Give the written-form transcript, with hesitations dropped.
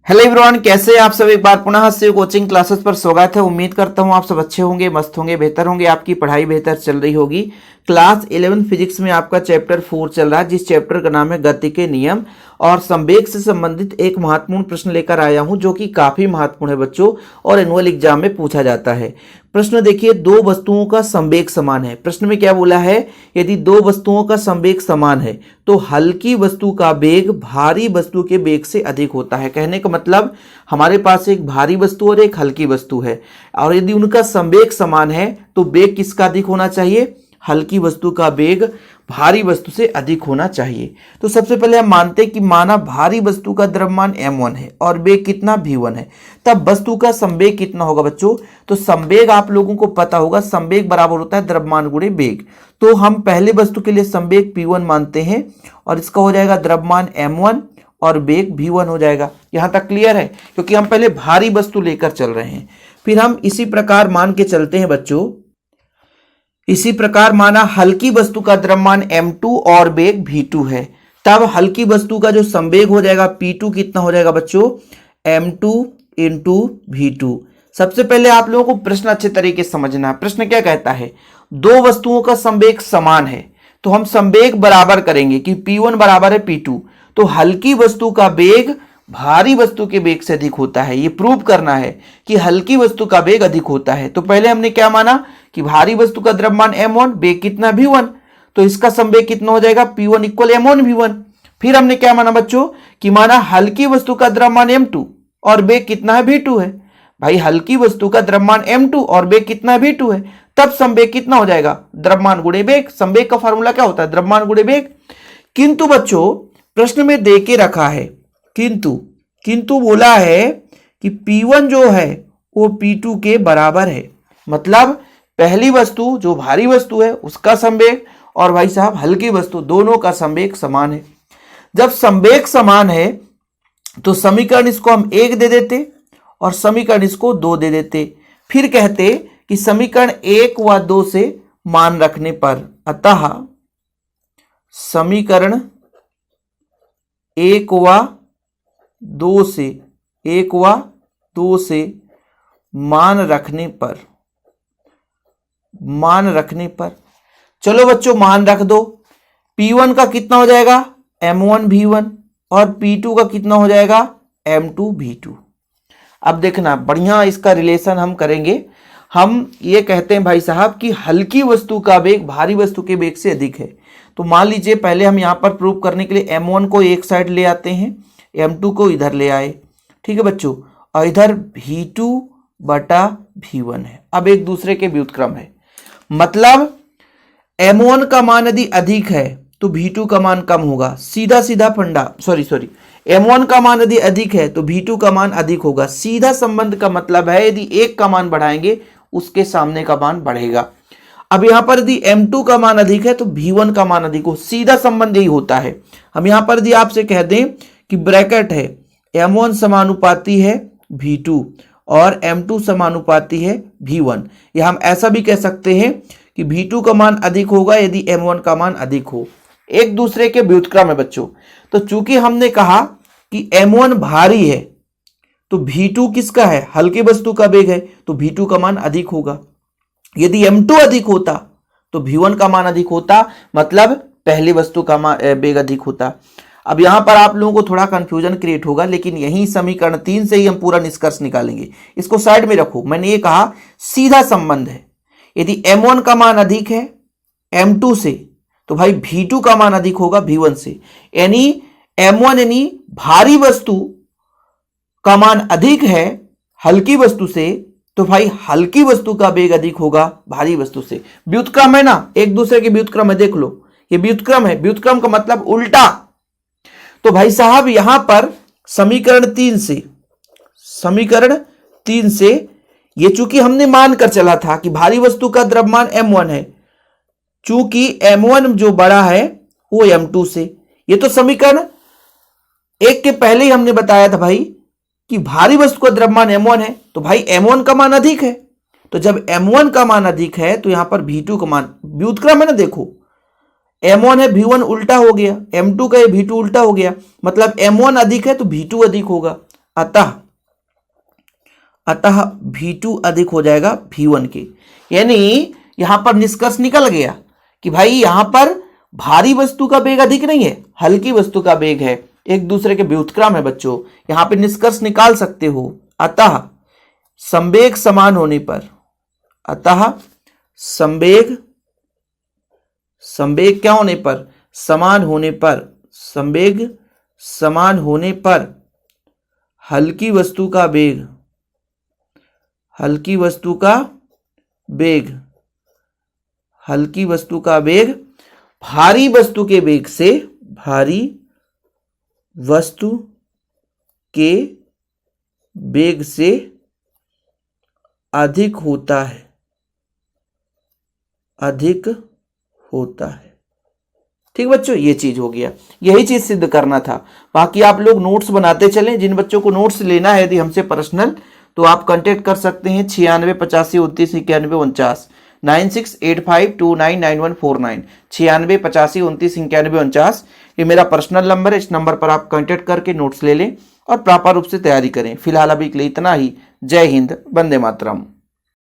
Hello everyone, कैसे हैं आप सब। एक बार पुनः से कोचिंग क्लासेस पर स्वागत है। उम्मीद करता हूं आप सब अच्छे होंगे, मस्त होंगे, बेहतर होंगे, आपकी पढ़ाई बेहतर चल रही होगी। क्लास 11 फिजिक्स में आपका चैप्टर 4 चल रहा है, जिस चैप्टर का नाम है गति के नियम। और संवेग से संबंधित एक महत्वपूर्ण प्रश्न लेकर आया हूं, जो कि काफी महत्वपूर्ण है बच्चों, और एनुअल एग्जाम में पूछा जाता है। प्रश्न देखिए, दो वस्तुओं का संवेग समान है। प्रश्न में क्या बोला है, यदि दो वस्तुओं का संवेग समान है तो हल्की वस्तु का वेग भारी वस्तु के वेग से अधिक होता है। कहने का मतलब हमारे पास एक भारी वस्तु और एक हल्की वस्तु है, और यदि उनका संवेग समान है तो वेग किसका अधिक होना चाहिए, हल्की वस्तु का वेग भारी वस्तु से अधिक होना चाहिए। तो सबसे पहले हम मानते हैं कि माना भारी वस्तु का द्रव्यमान m1 है और वेग कितना v1 है, तब वस्तु का संवेग कितना होगा बच्चों। तो संवेग आप लोगों को पता होगा, संवेग बराबर होता है द्रव्यमान गुणे वेग। तो हम पहले वस्तु के लिए संवेग p1 मानते हैं, और इसका हो जाएगा द्रव्यमान m1 और वेग v1 हो जाएगा। यहां तक क्लियर है, क्योंकि हम पहले भारी वस्तु लेकर चल रहे हैं। फिर हम इसी प्रकार मान के चलते हैं बच्चों, इसी प्रकार माना हल्की वस्तु का द्रव्यमान m2 और वेग v2 है, तब हल्की वस्तु का जो संवेग हो जाएगा p2 कितना हो जाएगा बच्चों, m2 इंटू v2। सबसे पहले आप लोगों को प्रश्न अच्छे तरीके से समझना है। प्रश्न क्या कहता है, दो वस्तुओं का संवेग समान है, तो हम संवेग बराबर करेंगे कि p1 बराबर है p2, तो हल्की वस्तु का वेग भारी वस्तु के वेग से अधिक होता है। ये प्रूव करना है कि हल्की वस्तु का वेग अधिक होता है। तो पहले हमने क्या माना कि भारी वस्तु का द्रव्यमान m1, वेग कितना v1, तो इसका संवेग कितना हो जाएगा p1 इक्वल m1 v1। फिर हमने क्या माना बच्चों कि माना हल्की वस्तु का द्रव्यमान m2 और वेग कितना है v2 है। भाई हल्की वस्तु का द्रव्यमान m2 और वेग कितना है v2 है, तब संवेग कितना हो जाएगा, द्रव्यमान गुणे वेग। संवेग का फॉर्मूला क्या होता है, द्रव्यमान गुणे वेग। किंतु बच्चों प्रश्न में दे के रखा है, किंतु बोला है कि P1 जो है वो P2 के बराबर है। मतलब पहली वस्तु जो भारी वस्तु है उसका संवेग और भाई साहब हल्की वस्तु, दोनों का संवेग समान है। जब संवेग समान है तो समीकरण इसको हम 1 दे देते और समीकरण इसको 2 दे देते। फिर कहते कि समीकरण 1 व 2 से मान रखने पर, अतः समीकरण 1 व 2 से मान रखने पर चलो बच्चों मान रख दो। P1 का कितना हो जाएगा m1 v1 और P2 का कितना हो जाएगा m2 v2। अब देखना बढ़िया इसका रिलेशन हम करेंगे। हम ये कहते हैं भाई साहब कि हल्की वस्तु का वेग भारी वस्तु के वेग से अधिक है। तो मान लीजिए पहले हम यहां पर प्रूव करने के लिए m1 को एक साइड ले आते हैं, m2 को इधर ले आए, ठीक है बच्चों, और इधर v2 बटा v1 है। अब एक दूसरे के व्युत्क्रम है, मतलब m1 का मान यदि अधिक है तो v2 का मान कम होगा। सीधा सीधा फंडा, सॉरी m1 का मान यदि अधिक है तो v2 का मान अधिक होगा। सीधा संबंध का मतलब है यदि एक का मान बढ़ाएंगे उसके सामने का मान बढ़ेगा। अब यहां पर यदि m2 का मान अधिक है तो v1 का मान अधिक हो। सीधा संबंध यही होता है। हम यहां पर यदि आपसे कह दें कि ब्रैकेट है m1 समानुपाती है v2 और m2 समानुपाती है v1, या हम ऐसा भी कह सकते हैं कि v2 का मान अधिक होगा यदि m1 का मान अधिक हो। एक दूसरे के व्युत्क्रम है बच्चों। तो चूंकि हमने कहा कि m1 भारी है तो v2 किसका है, हल्की वस्तु का वेग है, तो v2 का मान अधिक होगा। यदि m2 अधिक होता तो v1 का मान अधिक होता, मतलब पहली वस्तु का वेग अधिक होता। अब यहां पर आप लोगों को थोड़ा कंफ्यूजन क्रिएट होगा, लेकिन यही समीकरण 3 से ही हम पूरा निष्कर्ष निकालेंगे। इसको साइड में रखो। मैंने ये कहा सीधा संबंध है, यदि m1 का मान अधिक है m2 से तो भाई v2 का मान अधिक होगा v1 से। यानी m1 यानी भारी वस्तु का मान अधिक है हल्की वस्तु से, तो भाई हल्की वस्तु का वेग अधिक होगा भारी वस्तु से। व्युत्क्रम है ना, एक दूसरे के व्युत्क्रम है, देख लो ये व्युत्क्रम है। व्युत्क्रम का मतलब उल्टा। तो भाई साहब यहां पर समीकरण 3 से ये चूंकि हमने मानकर चला था कि भारी वस्तु का द्रव्यमान m1 है, चूंकि m1 जो बड़ा है वो m2 से, ये तो समीकरण 1 के पहले ही हमने बताया था भाई कि भारी वस्तु का द्रव्यमान m1 है, तो भाई m1 का मान अधिक है। तो जब m1 का मान अधिक है तो यहां पर v2 का मान, व्युत्क्रम है ना, देखो m1 है v1 उल्टा हो गया, m2 का ये v2 उल्टा हो गया, मतलब m1 अधिक है तो v2 अधिक होगा। अतः V2 अधिक हो जाएगा V1 के। यानी यहां पर निष्कर्ष निकल गया कि भाई यहां पर भारी वस्तु का वेग अधिक नहीं है, हल्की वस्तु का वेग है, एक दूसरे के व्युत्क्रम है बच्चों। यहां पे निष्कर्ष निकाल सकते हो। अतः संवेग समान होने पर, अतः संवेग क्या होने पर, समान होने पर, संवेग समान होने पर हल्की वस्तु का वेग, हल्की वस्तु का वेग, हल्की वस्तु का वेग भारी वस्तु के वेग से, भारी वस्तु के वेग से अधिक होता है, अधिक होता है। ठीक बच्चों, ये चीज हो गया, यही चीज सिद्ध करना था। बाकी आप लोग नोट्स बनाते चलें। जिन बच्चों को नोट्स लेना है यदि हमसे पर्सनल, तो आप कांटेक्ट कर सकते हैं 96 85 29 91 49, 9685299149, 96 85 29 91 49। ये मेरा पर्सनल नंबर है। इस नंबर पर आप कांटेक्ट करके नोट्स ले लें और प्रॉपर रूप से तैयारी करें। फिलहाल अभी के लिए इतना ही। जय हिंद, वंदे मातरम।